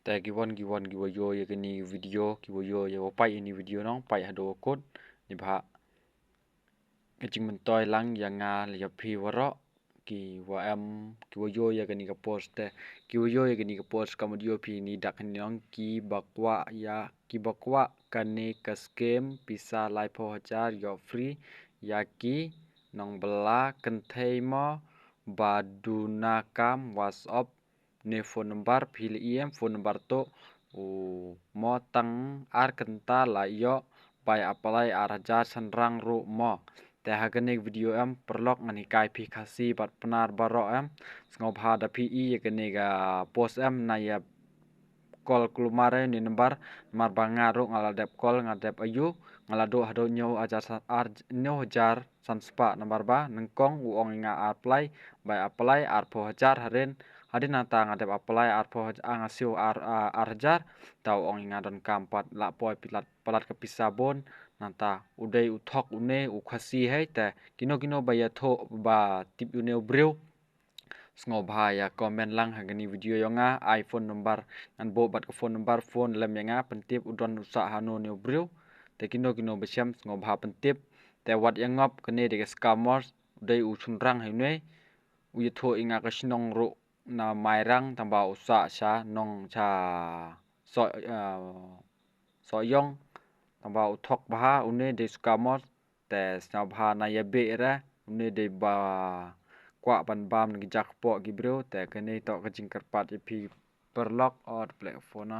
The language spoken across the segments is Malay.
แต่กิวโยยกันนี่วิดีโอกิวโยยว่าไปini video nongไปหาดูกดนี่พะก็จริงมันต่อยหลังอย่างงาเลยพี่วะเราะki wa am ki wa yo ya gani ka post te ki wa yo ya gani ka post ka mo pi ni dak ni nong ki bakwa kane ka scam pisa lai pho hachar yo free ya ki nong bela kenthei mo baduna kam whatsapp ne phone number phil phone number to mo tang ar kenta la yo pai apply ar hajar sanrang ru mo te haganik video perlok ngani kai pi khasi bat penar baro sngop ha da pi yakane ga post na ya call klumare ni number mar bangaru ngala dep call ngadep ayu ngala do hado nyo ajar ar nyo hajar sanspa number ba nengkong uong inga apply by apply ar po hajar haren hadin nata ngadep apply ar po angasiu ar hajar tau ong inga don kampat la poi pilat palat ke pisabon nanta udai uthok une ukhasi hai te kino baya tho ba tip une breu sngo bahaya comment lang hagani video yonga iphone number ngan bo bat ko phone number phone lem yanga pentip udon usa hano ne breu te kino besiam sngo bah pentip te wat yangop kene de scammers udai usunrang haine uyatho inga ka sinong ro na mairang tamba usa sha nong cha so soyong tamba uthok baha une de scammers te sna bha na yabe ra une de ba kwa ban bam ngi jak po gi bro te kene to ka jingkar pat pi perlok or platform na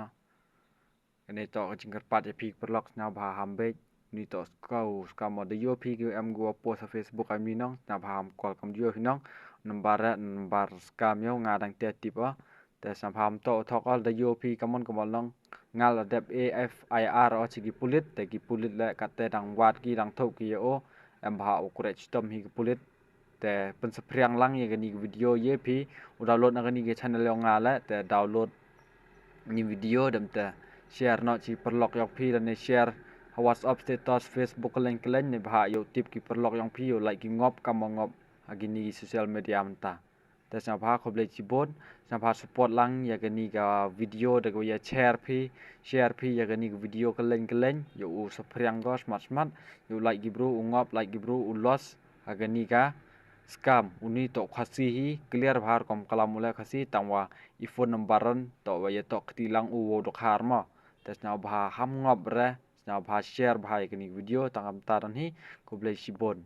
kene to ka jingkar pat pi perlok sna bha hambe ni to skau skam de yo pi gi am go post facebook ami nong sna bha am call kam yo hinong number skam yo ngadang te tipa te sna bha am to thok al de yo pi kamon nong ngal dep afir o chi gi pulit te gi pulit le kate dang wat gi dang thok gi o am bha o kure stom hi gi pulit te pen sepriang lang ye gani video ye pi download na gani ge channel yo ngala te download ni video dam te share no chi perlok yok pi dan ne share whatsapp status facebook link ne bha yo tip ki perlok yong pi yo like ki ngop kam ngop agini social media manta te sa bha khoble chi bon sa bha support lang ya gani ga video de go ya share pi ya gani video kelen yo u sepriang go smart yo like gi bro ngop like gi bro u los agani ga scam uni to khasi hi clear bhar kom kalam ule khasi tangwa iphone numberan to wa ye to ktilang u wo do khar ma tesna bha ham ngop re sna bha share bha ikni video tangam taran hi kublai sibon